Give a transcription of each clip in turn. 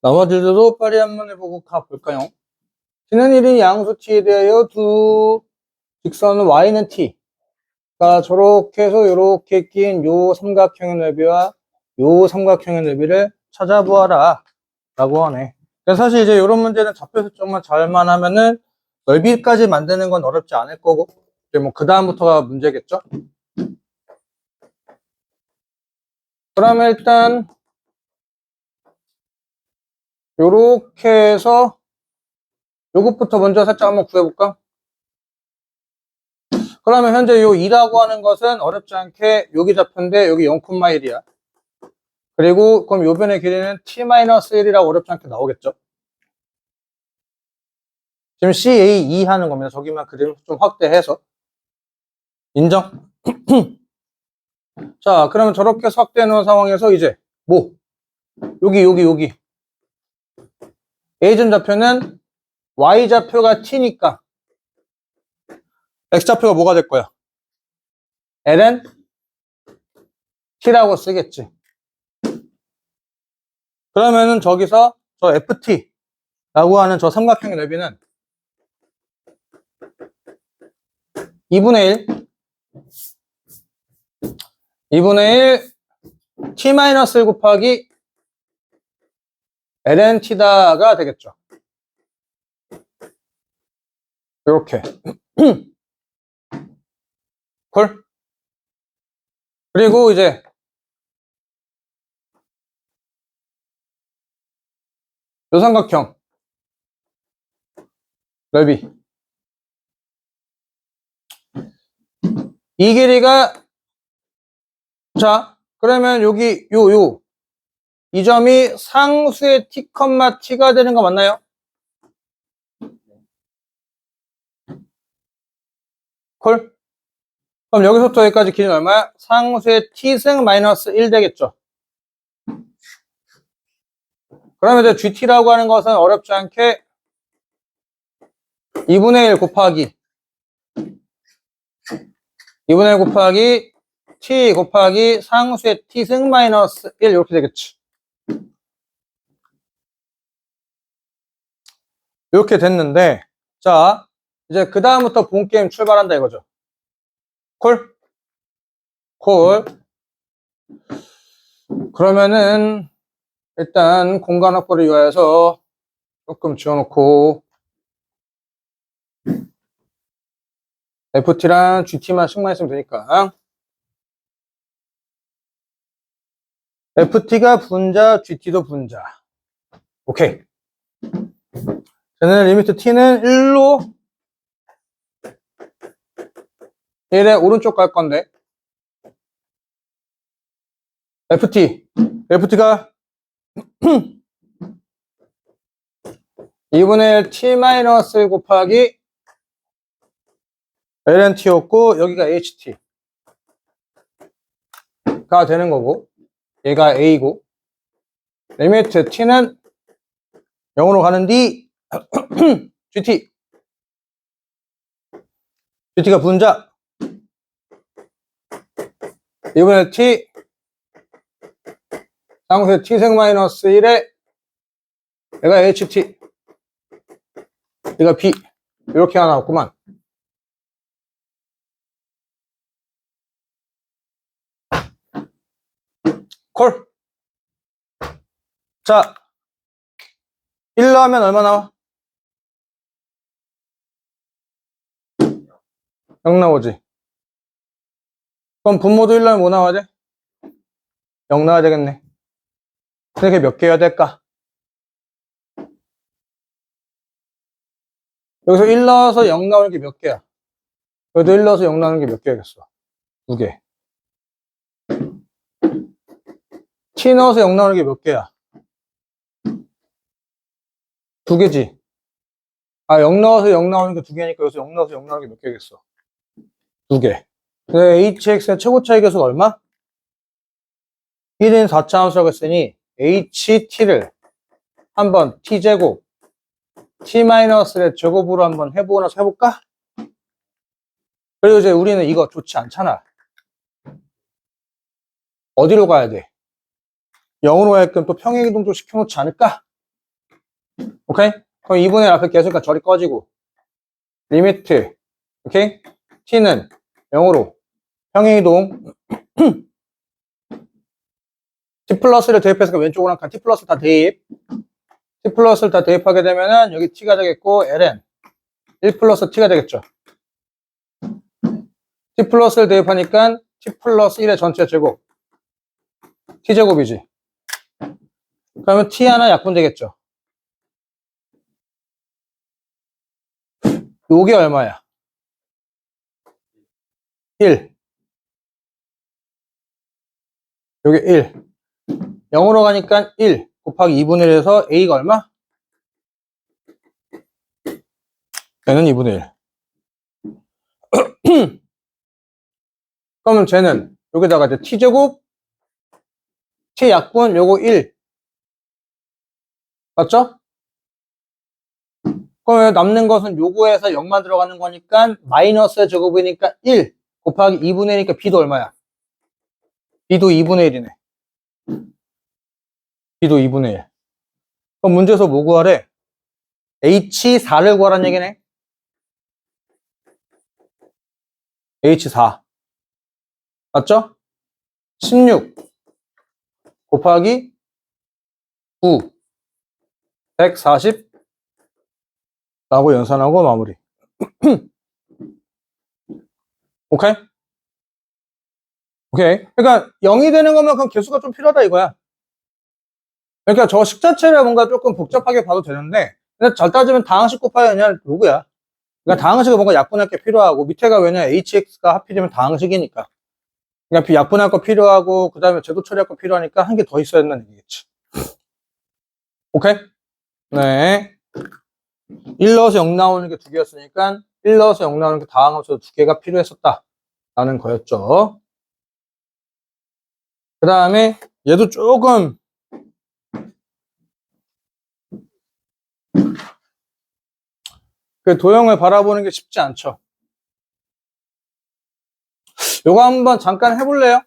나머지들도 빨리 한번 해보고 가볼까요? t는 1인 양수 t에 대하여 두 직선 y는 t가 저렇게 해서 이렇게 낀 요 삼각형의 넓이와 요 삼각형의 넓이를 찾아보아라 라고 하네. 사실 이제 이런 문제는 좌표 설정만 잘만 하면은 넓이까지 만드는 건 어렵지 않을 거고, 이제 뭐 그 다음부터가 문제겠죠. 그러면 일단 요렇게 해서 요것부터 먼저 살짝 한번 구해볼까? 그러면 현재 요 2라고 하는 것은 어렵지 않게 여기 좌표인데 여기 0,1이야. 그리고 그럼 요 변의 길이는 t-1이라고 어렵지 않게 나오겠죠. 지금 CA2 하는 겁니다. 저기만 그림 좀 확대해서. 인정? 자, 그러면 저렇게 확대해 놓은 상황에서 이제 뭐? 여기 A점 좌표는 Y좌표가 T니까 X좌표가 뭐가 될 거야? L은 T라고 쓰겠지. 그러면은 저기서 저 FT라고 하는 저 삼각형의 넓이는 2분의 1 T-1 곱하기 ln T다가 되겠죠. 이렇게. 콜? 그리고 이제 요 삼각형 넓이 이 길이가, 자 그러면 여기 이 점이 상수의 t, t가 되는 거 맞나요? 콜? 그럼 여기서부터 여기까지 길이는 얼마야? 상수의 t승 마이너스 1 되겠죠. 그러면 이제 GT라고 하는 것은 어렵지 않게 2분의 1 곱하기 t 곱하기 상수의 t승 마이너스 1 이렇게 되겠지. 이렇게 됐는데, 자 이제 그 다음부터 본 게임 출발한다 이거죠. 콜? 콜. 그러면은 일단 공간 확보를 위하여서 조금 지워놓고 FT랑 GT만 식만 있으면 되니까 FT가 분자, GT도 분자. 오케이. 저는 리미트 T는 1로 1의 오른쪽 갈 건데 FT가 2분의 1 T-1 곱하기 LNT였고 여기가 HT가 되는 거고 얘가 A고 리미트 T는 0으로 가는 뒤 GT가 분자 2분의 T 상수의 T승 마이너스 1에 얘가 HT 얘가 B 이렇게 하나 나왔구만. 콜. 자 1 넣으면 얼마 나와? 0 나오지. 그럼 분모도 1 넣으면 뭐 나와야 돼? 0 나와야 되겠네. 그게 몇 개여야 될까? 여기서 1 넣어서 0 나오는 게 몇 개야? 여기도 1 넣어서 0 나오는 게 몇 개겠어? 2개. T 넣어서 0 나오는 게 몇 개야? 2개지. 0 넣어서 0 나오는 게 2개니까 여기서 0 넣어서 0 나오는 게 몇 개겠어? 2개. HX의 최고 차이 계수가 얼마? 1인 4차 함수라고 했으니 HT를 한번 T제곱 T-의 제곱으로 한번 해보고 나서 해볼까? 그리고 이제 우리는 이거 좋지 않잖아. 어디로 가야 돼? 0으로 하여금 또 평행이동 좀 시켜놓지 않을까? 오케이? 그럼 2분의 1 앞에 계속니까 절이 꺼지고 리미트 오케이? t는 0으로 평행이동 t 플러스를 대입해서 왼쪽으로 한 칸 t 플러스 다 대입 t 플러스를 다 대입하게 되면은 여기 t가 되겠고 ln 1 플러스 t가 되겠죠. t 플러스를 대입하니까 t 플러스 1의 전체 제곱 t제곱이지. 그러면 t 하나 약분되겠죠. 요게 얼마야? 1. 요게 1. 0으로 가니까 1 곱하기 2분의 1에서 a가 얼마? 얘는 2분의 1. 그러면 쟤는 여기다가 이제 t제곱 t 약분 요거 1 맞죠? 그럼 남는 것은 요거에서 0만 들어가는 거니까 마이너스 제곱이니까 1 곱하기 2분의 1이니까 b도 얼마야? b도 2분의 1이네. b도 2분의 1. 그럼 문제에서 뭐 구하래? h4를 구하라는 얘기네. h4 맞죠? 16 곱하기 9 140 라고 연산하고 마무리. 오케이? 오케이. 그러니까 0이 되는 것만큼 개수가 좀 필요하다 이거야. 그러니까 저 식 자체를 뭔가 조금 복잡하게 봐도 되는데 근데 잘 따지면 다항식 곱하기 그냥 로그야. 그러니까 다항식을 뭔가 약분할 게 필요하고 밑에가 왜냐 hx가 하필이면 다항식이니까. 그러니까 약분할 거 필요하고 그 다음에 제도 처리할 거 필요하니까 한 개 더 있어야 된다는 얘기겠지. 오케이? 네. 1 넣어서 0 나오는 게 2개였으니까 1 넣어서 0 나오는 게 다항함수 2개가 필요했었다 라는 거였죠. 그 다음에 얘도 조금 그 도형을 바라보는 게 쉽지 않죠. 요거 한번 잠깐 해볼래요?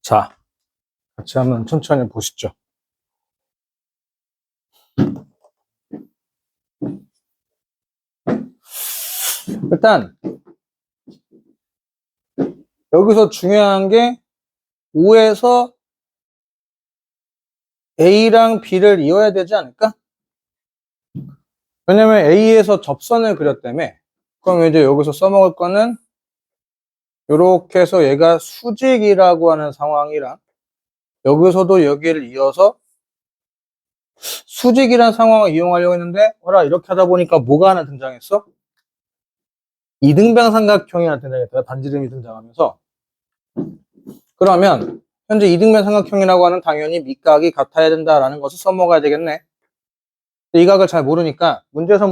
자, 같이 한번 천천히 보시죠. 일단 여기서 중요한 게 5에서 A랑 B를 이어야 되지 않을까? 왜냐면 A에서 접선을 그렸다며. 그럼 이제 여기서 써먹을 거는 이렇게 해서 얘가 수직이라고 하는 상황이랑 여기서도 여기를 이어서 수직이라는 상황을 이용하려고 했는데 이렇게 하다 보니까 뭐가 하나 등장했어? 이등변 삼각형이 하나 등장했다. 반지름이 등장하면서. 그러면 현재 이등변 삼각형이라고 하는 당연히 밑각이 같아야 된다라는 것을 써먹어야 되겠네. 이 각을 잘 모르니까 문제에서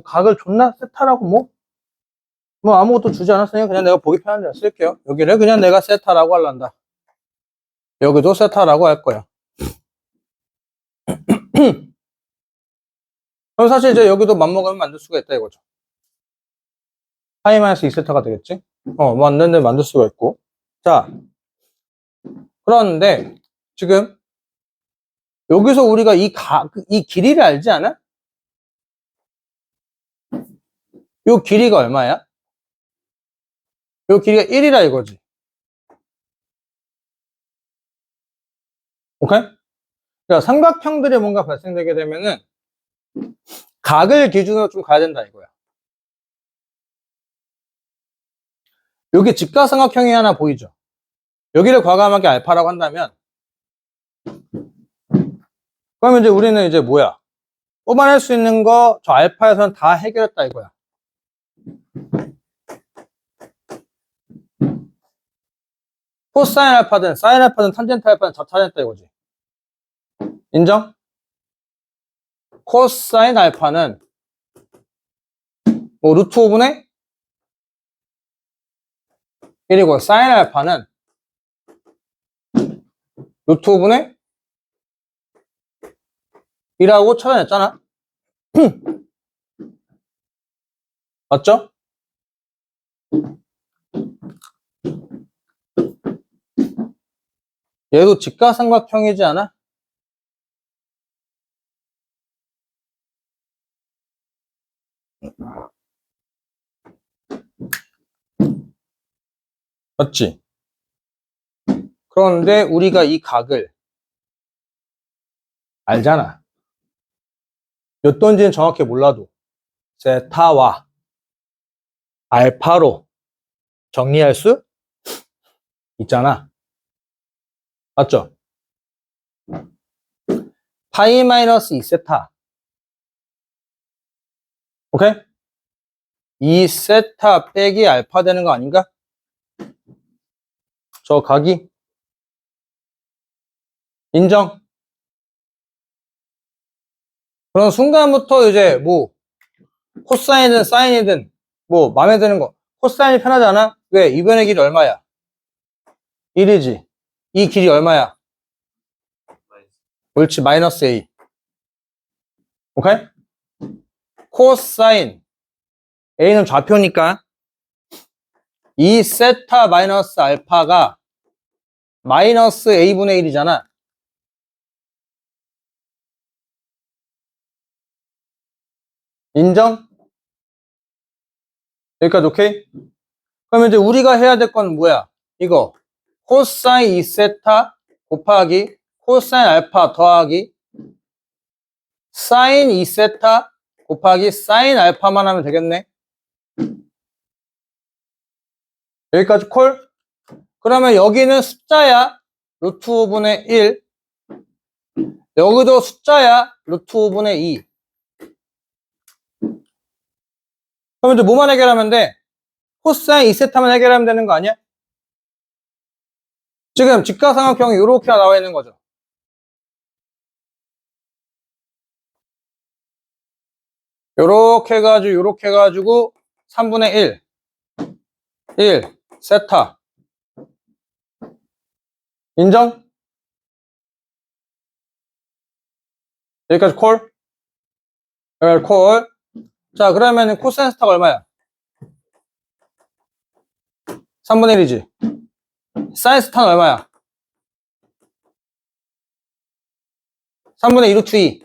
각을 줬나? 세타라고 아무것도 주지 않았으니까 그냥 내가 보기 편한 대로 쓸게요. 여기를 그냥 내가 세타라고 할란다. 여기도 세타라고 할 거야. 그럼 사실 이제 여기도 맘먹으면 만들 수가 있다 이거죠. 파이 마이너스 2세타가 되겠지? 맞는데 만들 수가 있고. 자, 그런데 지금 여기서 우리가 이 길이를 알지 않아? 요 길이가 얼마야? 요 길이가 1이라 이거지. 오케이? 자, 삼각형들이 뭔가 발생되게 되면은 각을 기준으로 좀 가야 된다 이거야. 여기 직각삼각형이 하나 보이죠? 여기를 과감하게 알파라고 한다면 그러면 이제 우리는 이제 뭐야? 뽑아낼 수 있는 거 저 알파에서는 다 해결했다 이거야. 코사인 알파든 사인 알파든 탄젠트 알파든 다 찾았다 이거지. 인정? 코사인 알파는 루트 5분의 1이고 사인 알파는 루트 5분의 1하고 찾아냈잖아. 맞죠? 얘도 직각삼각형이지 않아? 맞지? 그런데 우리가 이 각을 알잖아. 몇 도인지는 정확히 몰라도 세타와 알파로 정리할 수 있잖아. 맞죠? 파이 마이너스 2세타. 오케이? 2세타 빼기 알파 되는 거 아닌가? 저 각이 인정? 그런 순간부터 이제 코사인이든 사인이든 마음에 드는 거 코사인이 편하지 않아? 왜? 이변의 길이 얼마야? 1이지. 이 길이 얼마야? 옳지. 마이너스 A. 오케이? 코사인 A는 좌표니까 2세타 마이너스 알파가 마이너스 A분의 1이잖아. 인정? 여기까지 오케이? 그러면 이제 우리가 해야 될 건 뭐야? 이거 코사인 2세타 곱하기 코사인 알파 더하기 사인 2세타 곱하기 사인 알파만 하면 되겠네. 여기까지 콜? 그러면 여기는 숫자야. 루트 5분의 1. 여기도 숫자야. 루트 5분의 2. 그러면 이제 뭐만 해결하면 돼? 코사인 2세타만 해결하면 되는 거 아니야? 지금 직각삼각형이 이렇게 나와 있는 거죠. 요렇게 해가지고 3분의 1 세타 인정? 여기까지 콜? 여기까지 콜. 자, 그러면 코사인 스타가 얼마야? 3분의 1이지. 사인 스타는 얼마야? 3분의 2 루트 2.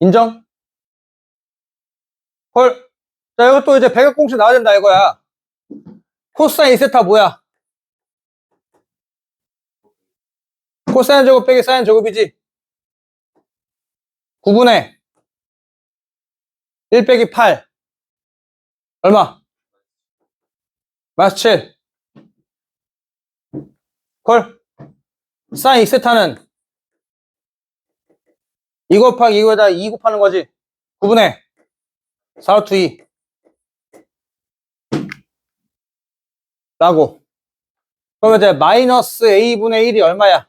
인정? 헐. 자, 이거 또 이제 백약공식 나와야 된다 이거야. 코사인 2세타 뭐야? 코사인 제곱 빼기 사인 제곱이지. 9분의 1 빼기 8. 얼마? 마이너스 7. 헐. 사인 2세타는 2 곱하기 이거에다 2 곱하는 거지. 9분의 4 루트 2. 라고. 그러면 이제 마이너스 a분의 1이 얼마야?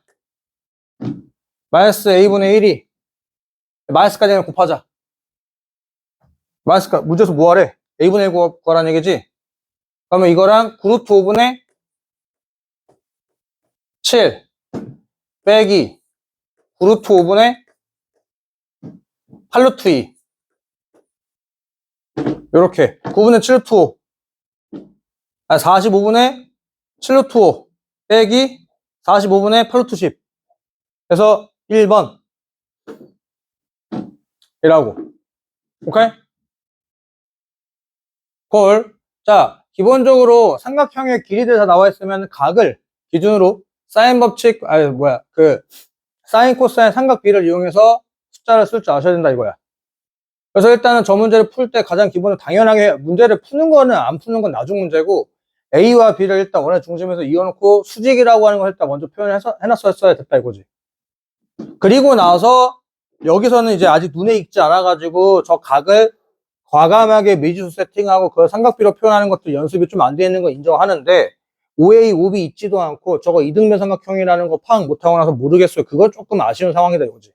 마이너스 a분의 1이 마이너스까지는 곱하자. 마이너스까 문제에서 뭐 하래? a분의 1 구하라는 얘기지? 그러면 이거랑 9루트 5분의 7 빼기 9루트 5분의 8루트 2 요렇게 9분의 7루트 5 45분의 7루트 5 빼기 45분의 8루트 10 그래서 1번 이라고. 오케이? 콜. 자, 기본적으로 삼각형의 길이들 다 나와 있으면 각을 기준으로 사인 법칙, 사인 코사인 삼각비를 이용해서 숫자를 쓸 줄 아셔야 된다 이거야. 그래서 일단은 저 문제를 풀 때 가장 기본은 당연하게 문제를 푸는 거는 안 푸는 건 나중 문제고 A와 B를 일단 원의 중심에서 이어놓고 수직이라고 하는 걸 일단 먼저 해놨었어야 됐다 이거지. 그리고 나서 여기서는 이제 아직 눈에 익지 않아가지고 저 각을 과감하게 미지수 세팅하고 그 삼각비로 표현하는 것도 연습이 좀 안 돼 있는 거 인정하는데 OA, OB 있지도 않고 저거 이등변 삼각형이라는 거 파악 못하고 나서 모르겠어요. 그거 조금 아쉬운 상황이다 이거지.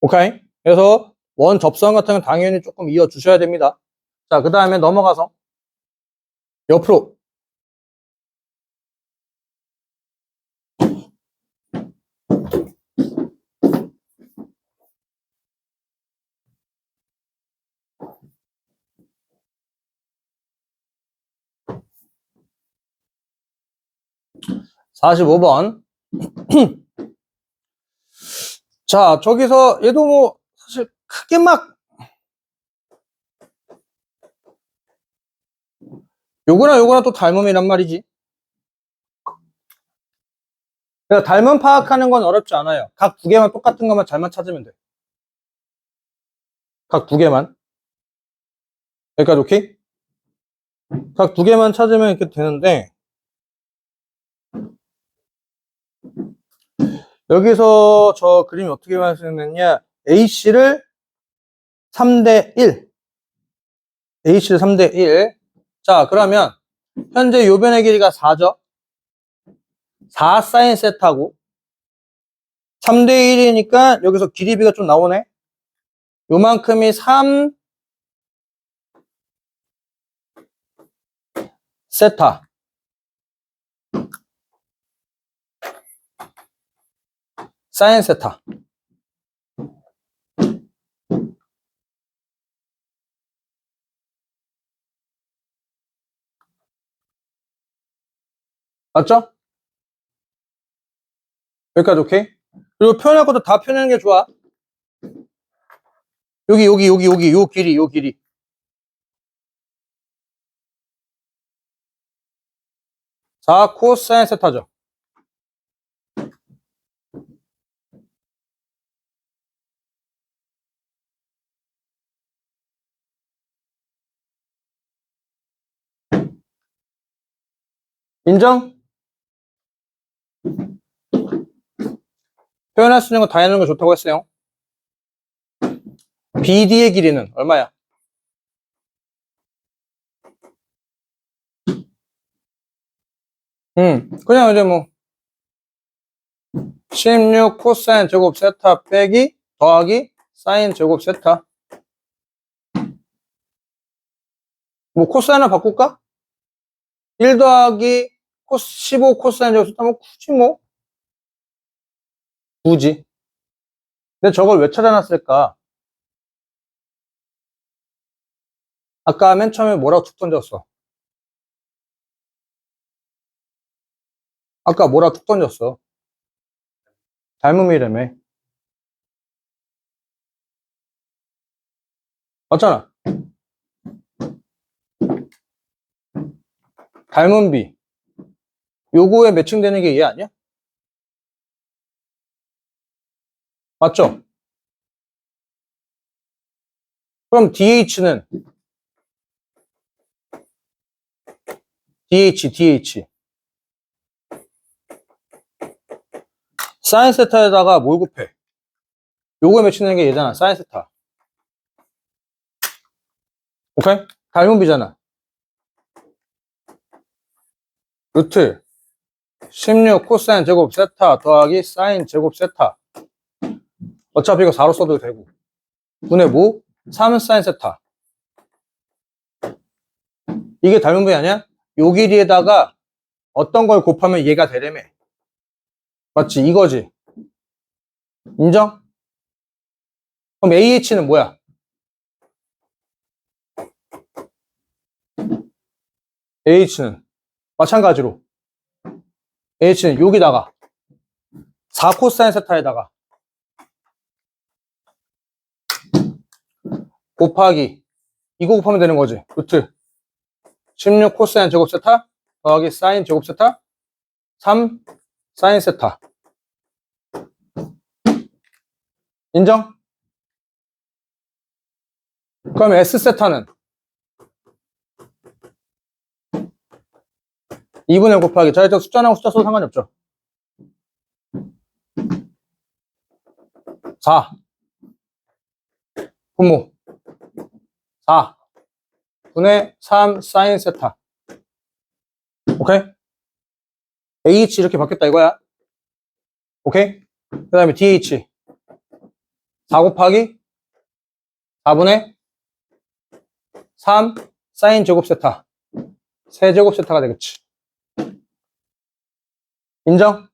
오케이? 그래서 원 접선 같은 건 당연히 조금 이어주셔야 됩니다. 자, 그 다음에 넘어가서 옆으로 45번. 자, 저기서 얘도 뭐 사실 크게 막 요거나 또 닮음이란 말이지. 그러니까 닮음 파악하는 건 어렵지 않아요. 각 두 개만 똑같은 것만 잘만 찾으면 돼. 각 두 개만. 여기까지 오케이? 각 두 개만 찾으면 이렇게 되는데 여기서 저 그림이 어떻게 완성됐냐? AC를 3대 1. AC를 3대 1. 자, 그러면 현재 요변의 길이가 4죠? 4 사인 세타고 3대 1이니까 여기서 길이비가 좀 나오네. 요만큼이 3 세타. 사인 세타. 맞죠? 여기까지 오케이? 그리고 표현할 것도 다 표현하는 게 좋아. 요 길이. 4 코사인 세타죠. 인정? 표현할 수 있는 거 다 해놓는 거 좋다고 했어요. BD의 길이는 얼마야? 그냥 이제 뭐 16 코사인 제곱 세타 빼기 더하기 사인 제곱 세타. 뭐 코사인을 바꿀까? 1 더하기 15 코사인 제곱 세타 뭐 굳이. 근데 저걸 왜 찾아놨을까? 아까 맨 처음에 뭐라고 툭 던졌어? 아까 뭐라 툭 던졌어? 닮음이라며. 맞잖아. 닮음비. 요거에 매칭되는 게 얘 아니야? 맞죠? 그럼 DH는 DH 사인 세타에다가 뭘 곱해? 요거에 매칭되는 게 얘잖아. 사인 세타. 오케이? 닮음비잖아. 루트 16 코사인 제곱 세타 더하기 사인 제곱 세타. 어차피 이거 4로 써도 되고. 분의 뭐? 3 사인 세타. 이게 닮음비 아니야? 요 길이에다가 어떤 걸 곱하면 얘가 되려며. 맞지? 이거지. 인정? 그럼 AH는 뭐야? AH는 마찬가지로 AH는 여기다가 4 코사인 세타에다가 곱하기 이거 곱하면 되는 거지. 루트 16 코사인 제곱 세타 더하기 사인 제곱 세타 3 사인 세타. 인정? 그럼 S 세타는 2분의 곱하기 자의적 숫자랑 숫자 써도 상관이 없죠. 4 분모 4 분의 3 사인 세타. 오케이? AH 이렇게 바뀌었다 이거야. 오케이? 그 다음에 DH 4 곱하기 4분의 3 사인 제곱 세타. 세제곱 세타가 되겠지. 인정?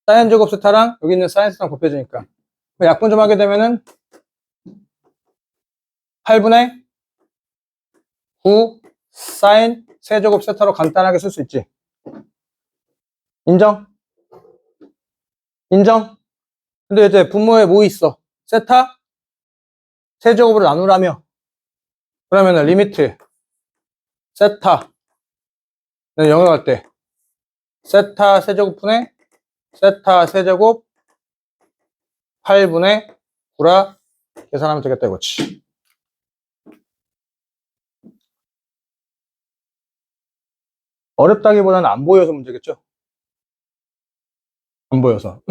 사인 제곱 세타랑 여기 있는 사인 세타랑 곱해지니까 약분 좀 하게 되면은 8분의 9 사인 세제곱 세타로 간단하게 쓸 수 있지. 인정? 인정? 근데 이제 분모에 뭐 있어? 세타? 세제곱으로 나누라며. 그러면은 리미트 세타는 0에 갈 때 세타 세제곱분의 세타 세제곱 8분의 9라 계산하면 되겠다 이거지. 어렵다기보다는 안 보여서 문제겠죠? 안 보여서.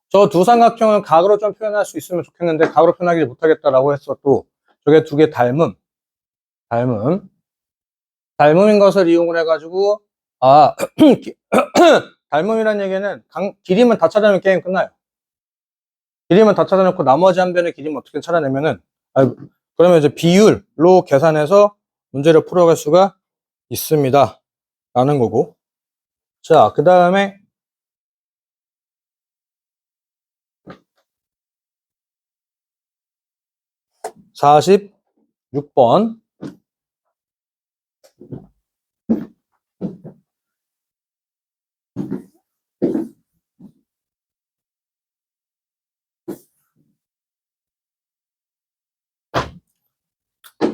저 두 삼각형은 각으로 좀 표현할 수 있으면 좋겠는데 각으로 표현하지 못하겠다라고 했어. 또 저게 두 개 닮음인 것을 이용을 해가지고 닮음이라는 얘기는 길이만 다 찾아내면 게임 끝나요. 길이만 다 찾아놓고 나머지 한 변의 길이만 어떻게 찾아내면은 그러면 이제 비율로 계산해서 문제를 풀어갈 수가 있습니다 라는 거고. 자, 그 다음에 46번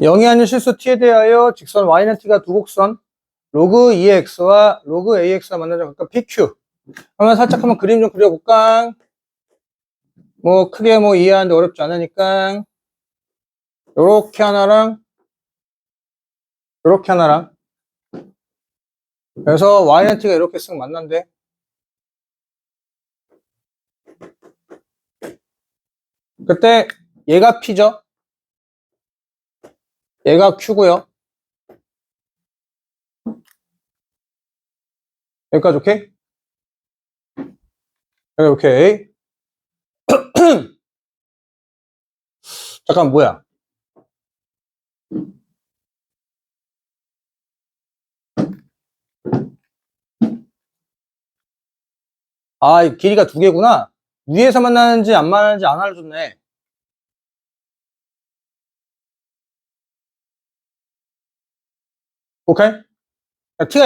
영이 아닌 실수 t에 대하여 직선 y는 t가 두 곡선 로그 2x와 로그 ax가 만나는 각각 pq. 그러면 살짝 한번 그림 좀 그려볼까? 뭐 크게 뭐 이해하는데 어렵지 않으니까 요렇게 하나랑 요렇게 하나랑 그래서 y는 t가 이렇게 쓱 만난대. 그때 얘가 p죠. 얘가 q고요. 여기까지 오케이? 여기 오케이. 잠깐 뭐야? 이 길이가 두 개구나. 위에서 만나는지 안 만나는지 안 알려줬네. 오케이? t가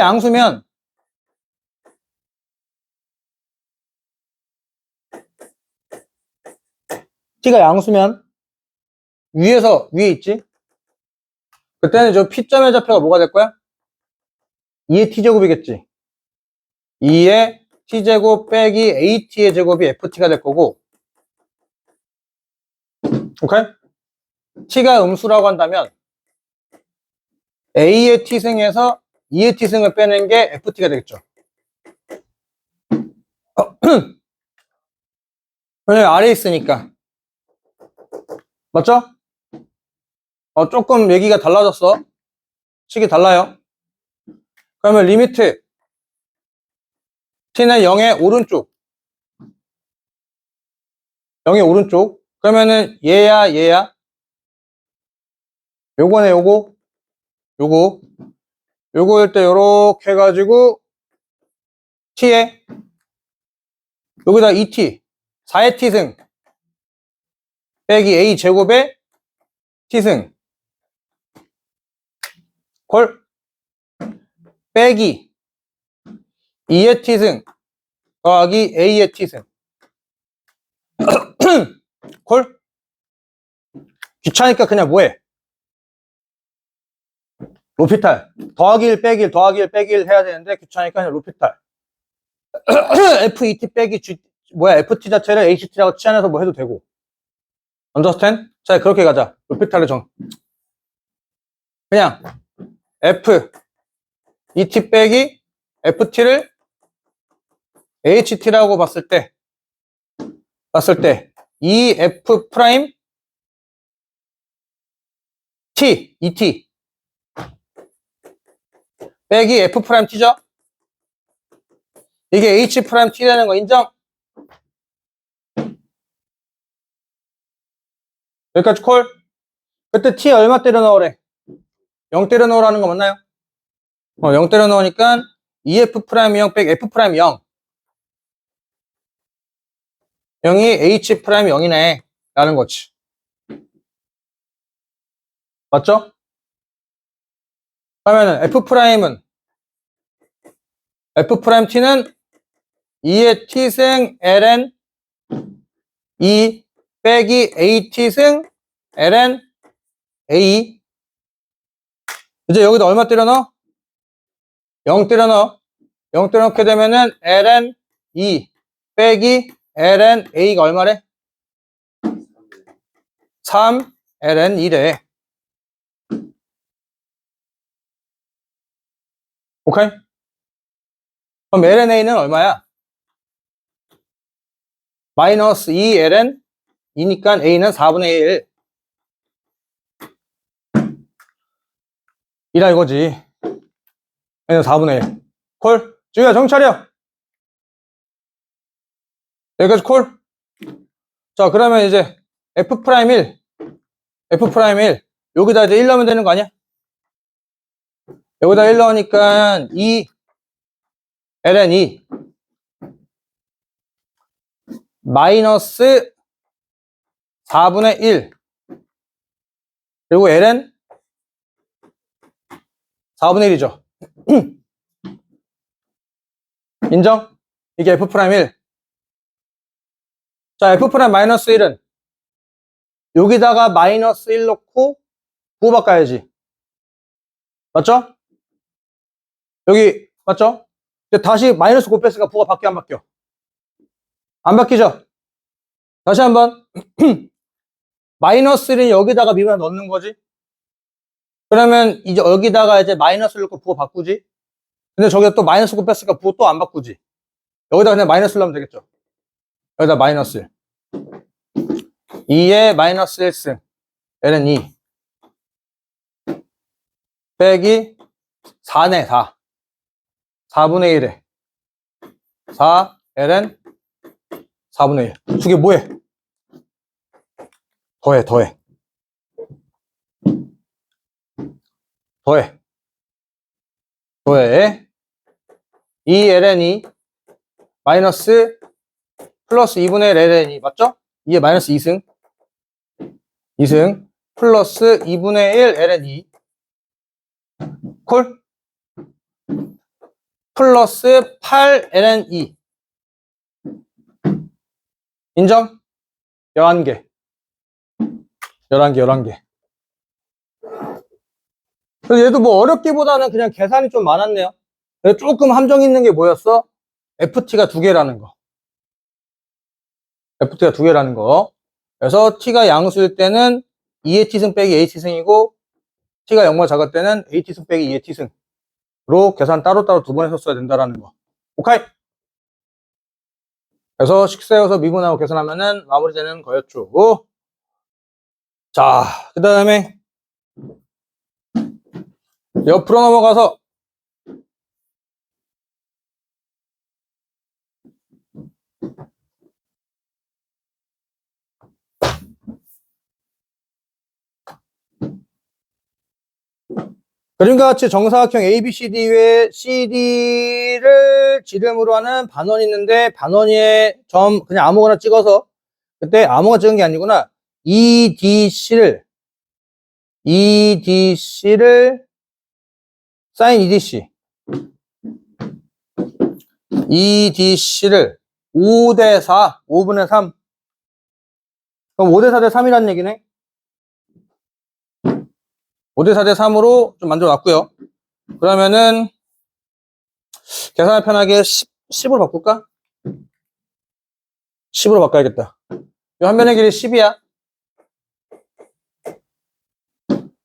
양수면 위에 있지? 그때는 저 P점의 좌표가 뭐가 될 거야? 2의 T제곱이겠지. 2의 T제곱 빼기 AT의 제곱이 FT가 될 거고, 오케이? T가 음수라고 한다면 A의 T승에서 2의 T승을 빼는 게 FT가 되겠죠. 왜냐면 아래에 있으니까. 맞죠? 조금 얘기가 달라졌어. 식이 달라요. 그러면 리미트 t는 0의 오른쪽. 0의 오른쪽. 그러면은 얘야. 요거네, 요거. 요거일 때 요렇게 해가지고 t에 여기다 2t 4의 t승 빼기 a 제곱의 t승 콜 빼기 2의 t승 더하기 a의 t승 콜 귀찮으니까 그냥 뭐해? 로피탈 더하기 1 빼기 1 더하기 1 빼기 1 해야 되는데 귀찮으니까 그냥 로피탈 FET 빼기 FT 자체를 HT라고 치환해서 뭐 해도 되고 understand? 자 그렇게 가자. 로피탈을 그냥 FET 빼기 FT를 HT라고 봤을 때 이 F 프라임 T, ET 빼기 F 프라임 T죠? 이게 H 프라임 T 되는 거 인정? 여기까지 콜? 그때 T 얼마 때려 넣으래? 0 때려 넣으라는 거 맞나요? 0 때려 넣으니까 EF 프라임 0 빼기 F 프라임 0 0이 H 프라임 0이네 라는 거지. 맞죠? 그러면은 F 프라임 T는 2의 T승 ln 2 빼기 AT승 ln A. 이제 여기다 얼마 때려 넣어? 0 때려 넣어. 0 때려 넣게 되면은 ln 2 빼기 ln A가 얼마래? 3 ln 2래. 오케이? 그럼 ln A는 얼마야? 마이너스 2 ln 2니까 A는 4분의 1 이라 이거지. A는 4분의 1 콜? 지우야 정신 차려. 여기까지 콜? 자 그러면 이제 F 프라임 1 여기다 이제 1 넣으면 되는 거 아니야? 여기다 1 넣으니까 2 ln 2 마이너스 4분의 1 그리고 ln 4분의 1이죠. 인정? 이게 F 프라임 1. 자, F 프라임 마이너스 1은 여기다가 마이너스 1 넣고 부호 바꿔야지. 맞죠? 여기 맞죠? 다시 마이너스 9 뺐으니까 부호가 바뀌어 안 바뀌어? 안 바뀌죠? 다시 한번 마이너스 1은 여기다가 미분을 넣는 거지. 그러면 이제 여기다가 이제 마이너스를 넣고 부호 바꾸지. 근데 저기다 또 마이너스 9 뺐으니까 부호 또 안 바꾸지. 여기다 그냥 마이너스를 넣으면 되겠죠. 여기다 마이너스 1. 2에 마이너스 1승 ln 2 빼기 4네 4 4분의 1에 4 ln 4분의 1 두 개 뭐해? 더해 2 ln 2 마이너스 플러스 2분의 1 ln 2 맞죠? 2에 마이너스 2승 플러스 2분의 1 ln 2 콜? 플러스 8ln2 인정? 11개 11개 그래서 얘도 뭐 어렵기보다는 그냥 계산이 좀 많았네요. 조금 함정 있는 게 뭐였어? FT가 2개라는 거. FT가 2개라는 거. 그래서 T가 양수일 때는 2의 T승 빼기 A T승이고 T가 0보다 작을 때는 A T승 빼기 2의 T승으로 계산 따로따로 2번 했었어야 된다라는 거. 오케이? 그래서 식세워서 미분하고 계산하면은 마무리되는 거였죠. 자, 그 다음에 옆으로 넘어가서 그림과 같이 정사각형 ABCD 외에 CD를 지름으로 하는 반원이 있는데 반원위에 점 그냥 아무거나 찍어서 그때 아무거나 찍은 게 아니구나. EDC를 sin EDC를 5대 4, 5분의 3 그럼 5대 4대 3이라는 얘기네. 5대 4대 3으로 좀 만들어 놨고요. 그러면은 계산을 편하게 10으로 바꿀까? 10으로 바꿔야겠다. 이 한 변의 길이 10이야.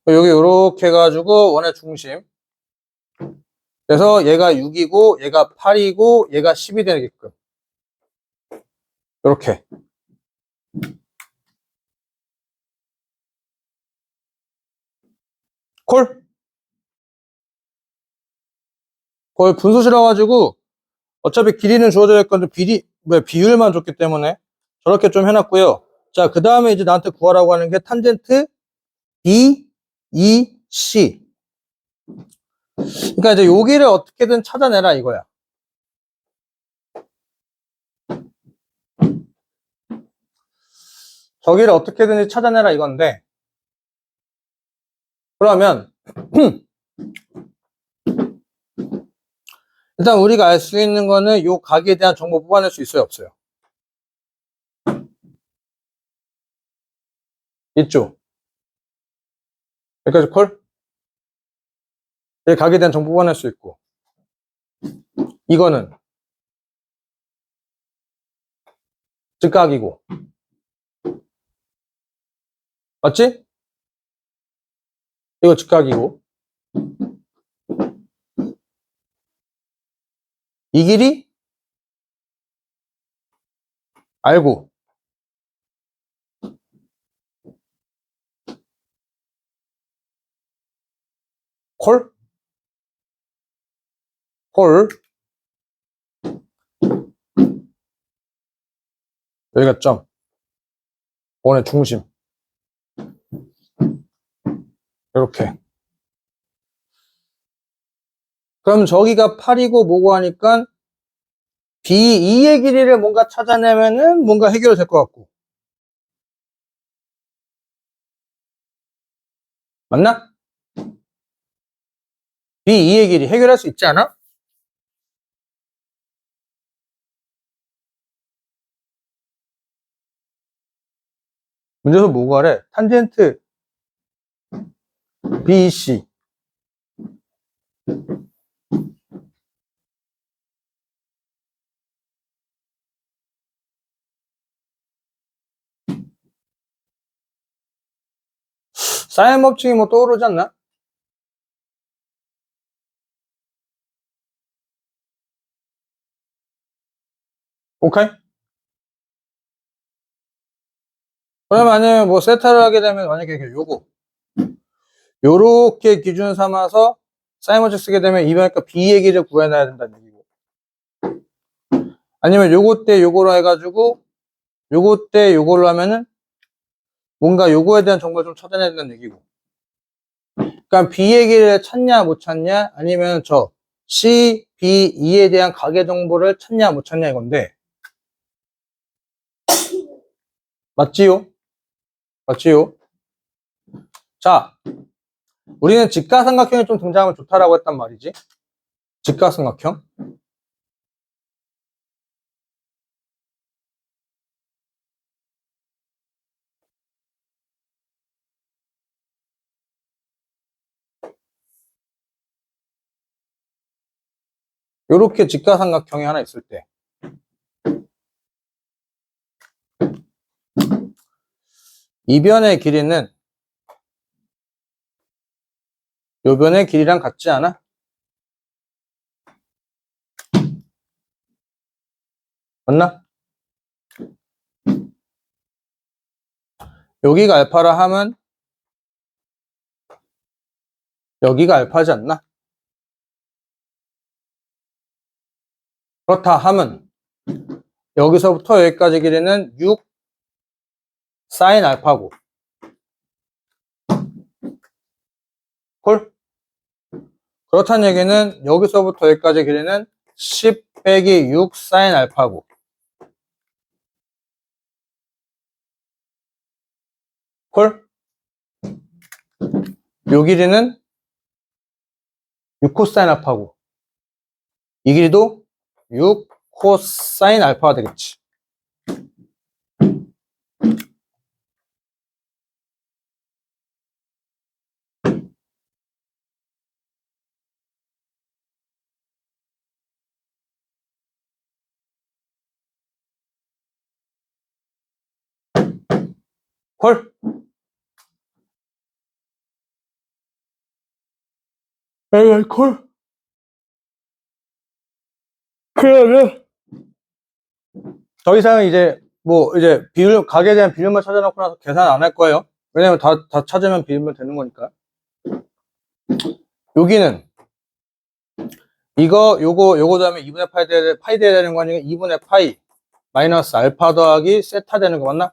여기 요렇게 해가지고 원의 중심. 그래서 얘가 6이고 얘가 8이고 얘가 10이 되게끔. 요렇게. 콜 분수 실어가지고 어차피 길이는 주어져 있건데 비율만 줬기 때문에 저렇게 좀 해놨고요. 자, 그 다음에 이제 나한테 구하라고 하는 게 탄젠트 DEC. 그러니까 이제 여기를 어떻게든 찾아내라 이거야. 저기를 어떻게든지 찾아내라 이건데 그러면 일단 우리가 알 수 있는 거는 요 각에 대한 정보 뽑아낼 수 있어요, 없어요? 있죠? 여기까지 콜? 이 각에 대한 정보 뽑아낼 수 있고 이거는 즉각이고 맞지? 이거 즉각이고 이 길이 알고 콜? 콜 여기가 점 원의 중심 이렇게 그럼 저기가 8이고 뭐고 하니까 B2의 길이를 뭔가 찾아내면은 뭔가 해결이 될 것 같고 맞나? B2의 길이 해결할 수 있지 않아? 문제에서 뭐 구하래? 탄젠트 BC 사인 법칙이 뭐 떠오르지 않나? 오케이? 그러면 만약에 뭐 세타를 하게 되면 만약에 요거 요렇게 기준 삼아서 사인 법칙 쓰게 되면 이번에니까 B의 길이를 구해놔야 된다는 얘기고 아니면 요거 때 요거로 해가지고 요거 때 요걸로 하면은 뭔가 요거에 대한 정보를 좀 찾아내야 된다는 얘기고 그러니까 B의 길이를 찾냐 못 찾냐 아니면 저 C, B, E에 대한 가계 정보를 찾냐 못 찾냐 이건데 맞지요? 맞지요? 자 우리는 직가삼각형이 좀 등장하면 좋다라고 했단 말이지 직각삼각형. 요렇게 직각삼각형이 하나 있을 때 이 변의 길이는 요 변의 길이랑 같지 않아? 맞나? 여기가 알파라 하면 여기가 알파지 않나? 그렇다 하면 여기서부터 여기까지 길이는 6 사인 알파고. 콜? 그렇다는 얘기는 여기서부터 여기까지 길이는 10 빼기 6 사인 알파고. 콜? 요 길이는 6 코사인 알파고. 이 길이도 6 코사인 알파가 되겠지. 콜? 에이, 콜? 그러면 더 이상 이제 뭐 이제 비율 각에 대한 비율만 찾아놓고 나서 계산 안 할 거예요. 왜냐면 다 찾으면 비율만 되는 거니까. 여기는 이거 요거 다음에 2분의 파이 돼야 되는 거 아니에요? 2분의 파이 마이너스 알파 더하기 세타 되는 거 맞나?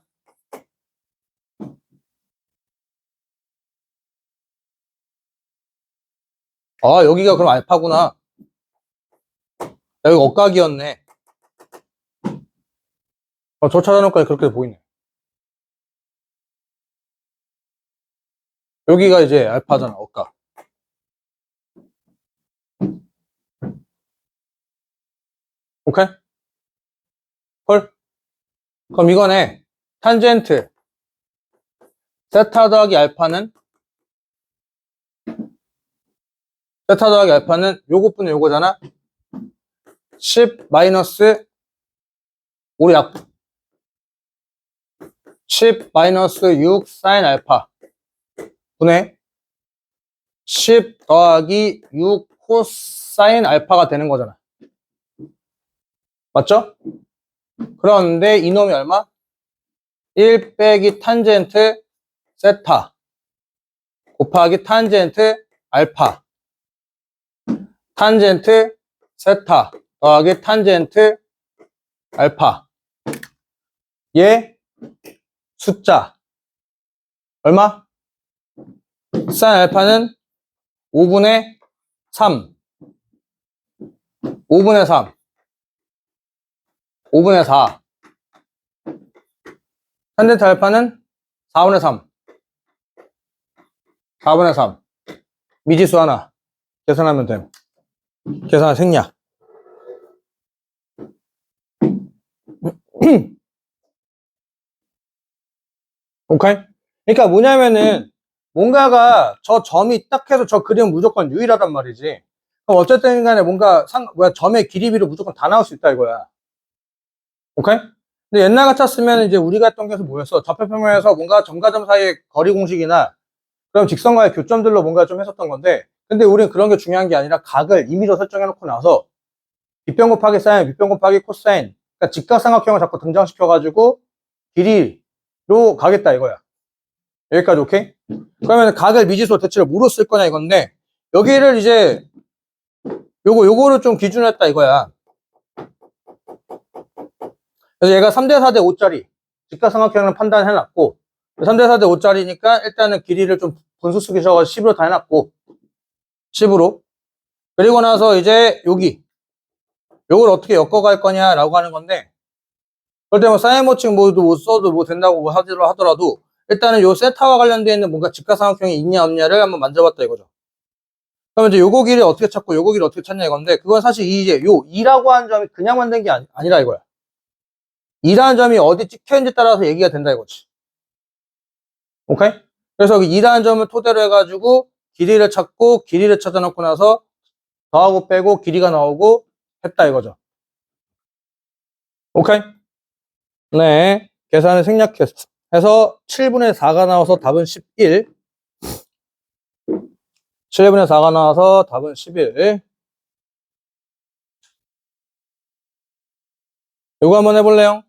아, 여기가 그럼 알파구나. 여기 억각이었네. 저 찾아놓으니까 그렇게 보이네. 여기가 이제 알파잖아, 억각. 오케이? 헐? 그럼 이거네. 탄젠트 세타 더하기 알파는 요것분의 요거잖아. 10 마이너스 우리 약 10 마이너스 6 사인 알파 분의 10 더하기 6 코사인 알파가 되는 거잖아. 맞죠? 그런데 이놈이 얼마? 1 빼기 탄젠트 세타 곱하기 탄젠트 알파 탄젠트 세타 더하기 탄젠트 알파 얘 숫자 얼마? 사인 알파는 5분의 3 5분의 3 5분의 4 탄젠트 알파는 4분의 3 4분의 3 미지수 하나 계산하면 됨. 계산 생략. 오케이? 그러니까 뭐냐면은 뭔가가 저 점이 딱 해서 저 그림은 무조건 유일하단 말이지. 그럼 어쨌든 간에 뭔가 점의 길이비로 무조건 다 나올 수 있다 이거야. 오케이? 근데 옛날 같았으면 이제 우리가 했던 게 뭐였어? 좌표평면에서 뭔가 점과 점 사이의 거리 공식이나 그럼 직선과의 교점들로 뭔가 좀 했었던 건데 근데 우리는 그런 게 중요한 게 아니라 각을 임의로 설정해 놓고 나서 빗변 곱하기 사인, 빗변 곱하기 코사인 그러니까 직각삼각형을 자꾸 등장시켜가지고 길이로 가겠다 이거야. 여기까지 오케이? 그러면 각을 미지수 대체를 뭐로 쓸 거냐 이건데 여기를 이제 요거를 좀 기준으로 했다 이거야. 그래서 얘가 3대 4대 5짜리 직각삼각형을 판단해놨고 3대 4대 5짜리니까 일단은 길이를 좀 분수 쓰기셔서 10으로 다 해놨고 10으로 그리고 나서 이제 요걸 어떻게 엮어갈 거냐라고 하는 건데 그럴 때 뭐 사인 모칭 모두 못 써도 뭐 된다고 하더라도 일단은 요 세타와 관련되어 있는 뭔가 직각삼각형이 있냐 없냐를 한번 만져봤다 이거죠. 그럼 이제 요거 길이 어떻게 찾고 요거 길이 어떻게 찾냐 이건데, 그건 사실 이제 요 2라고 하는 점이 그냥 만든 게 아니라 이거야. 2라는 점이 어디 찍혀있는지 따라서 얘기가 된다 이거지. 오케이? 그래서 그 2라는 점을 토대로 해가지고 길이를 찾고, 길이를 찾아놓고 나서 더하고 빼고 길이가 나오고 했다 이거죠. 오케이? 네. 계산을 생략해서 해서 7분의 4가 나와서 답은 11. 7분의 4가 나와서 답은 11. 요거 한번 해볼래요?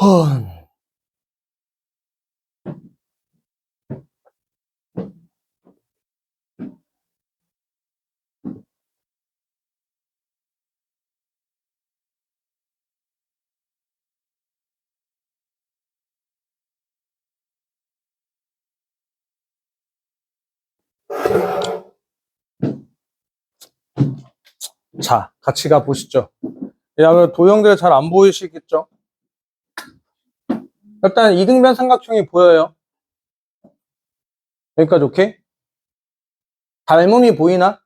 헐. 자, 같이 가 보시죠. 왜냐하면 도형들 잘 안 보이시겠죠? 일단 이등변 삼각형이 보여요. 여기까지 오케이? 닮음이 보이나?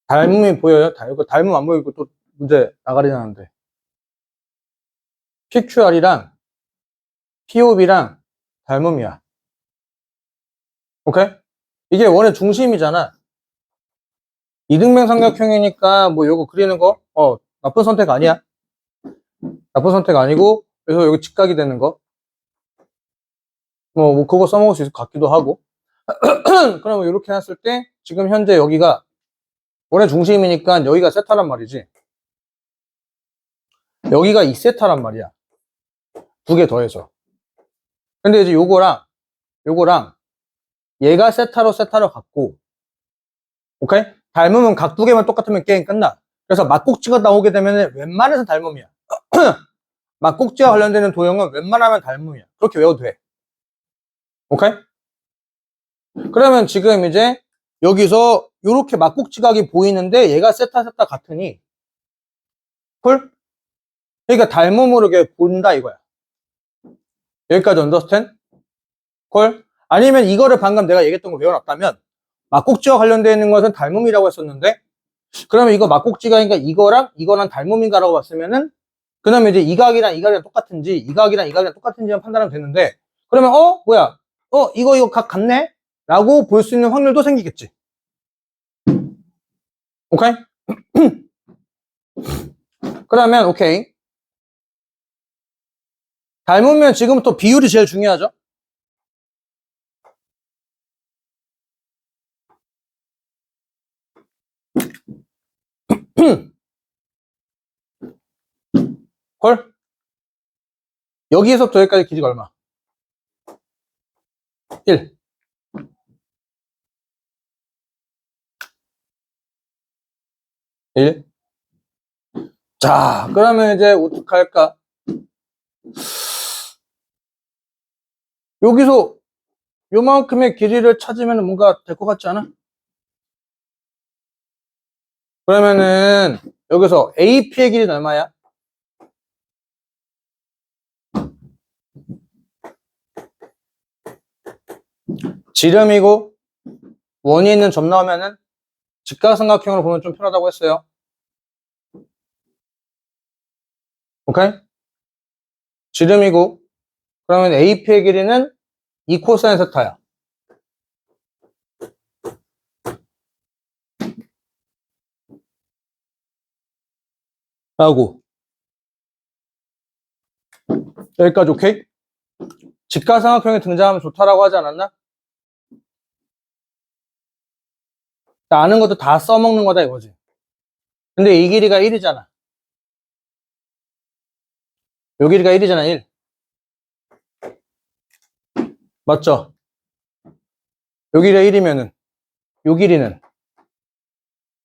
닮음이 보여요? 이거 닮음 안 보이고 또 문제 나가리 나는데. PQR이랑 POB랑 닮음이야. 오케이? 이게 원의 중심이잖아. 이등변 삼각형이니까 뭐 요거 그리는 거 나쁜 선택 아니야. 나쁜 선택 아니고, 그래서 여기 직각이 되는 거 뭐 그거 써먹을 수 있을 것 같기도 하고. 그러면 이렇게 했을 때 지금 현재 여기가 원의 중심이니까 여기가 세타란 말이지. 여기가 2세타란 말이야. 두 개 더해서. 근데 이제 요거랑 얘가 세타로 갖고, 오케이? 닮으면 각 두 개만 똑같으면 게임 끝나. 그래서 막꼭지가 나오게 되면 웬만해서 닮음이야. 막꼭지와 관련되는 도형은 웬만하면 닮음이야. 그렇게 외워도 돼. 오케이? 그러면 지금 이제 여기서 이렇게 막국지각이 보이는데 얘가 세타 같으니 콜? 그러니까 닮음으로 이렇게 본다 이거야. 여기까지 언더스탠? 콜? 아니면 이거를 방금 내가 얘기했던 거 외워놨다면 막국지와 관련되어 있는 것은 닮음이라고 했었는데 그러면 이거 막국지각인가 이거랑 닮음인가라고 봤으면은 그다음에 이제 이 각이랑 이 각이랑 똑같은지 이 각이랑 이 각이랑 똑같은지만 판단하면 되는데 그러면 뭐야 이거 각 같네? 라고 볼 수 있는 확률도 생기겠지. 오케이? 그러면 오케이. 닮으면 지금부터 비율이 제일 중요하죠. 헐? 여기에서부터 여기까지 길이가 얼마? 1. 1. 자, 그러면 이제 어떻게 할까? 여기서 요만큼의 길이를 찾으면 뭔가 될 것 같지 않아? 그러면은 여기서 AP의 길이는 얼마야? 지름이고 원이 있는 점 나오면은 직각삼각형으로 보면 좀 편하다고 했어요. 오케이? 지름이고 그러면 AP의 길이는 2 코사인 세타야. 라고 여기까지 오케이? 직각삼각형이 등장하면 좋다라고 하지 않았나? 아는 것도 다 써먹는 거다 이거지. 근데 이 길이가 1이잖아. 요 길이가 1이잖아, 1. 맞죠? 요 길이가 1이면은 요 길이는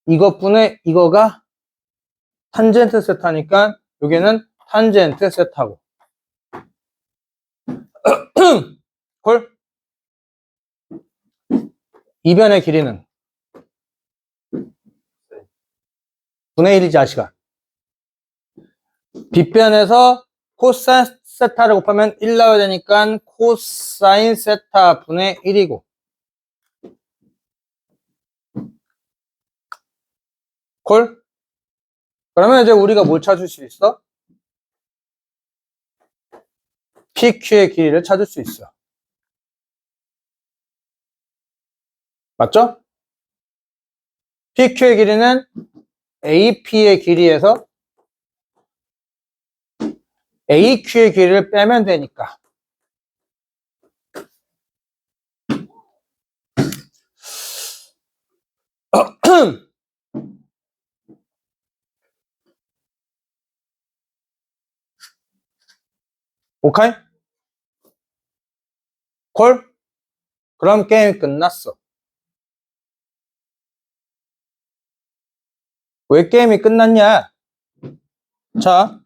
이것분의 이거가 탄젠트 세타니까 여기는 탄젠트 세타고. 콜? 이변의 길이는 분의 1이지, 아시가. 빗변에서 코사인 세타를 곱하면 1 나와야 되니까 코사인 세타 분의 1이고. 콜? 그러면 이제 우리가 뭘 찾을 수 있어? PQ의 길이를 찾을 수 있어. 맞죠? PQ의 길이는 AP의 길이에서 AQ의 길이를 빼면 되니까. 오케이? 콜? 그럼 게임이 끝났어. 왜 게임이 끝났냐? 자,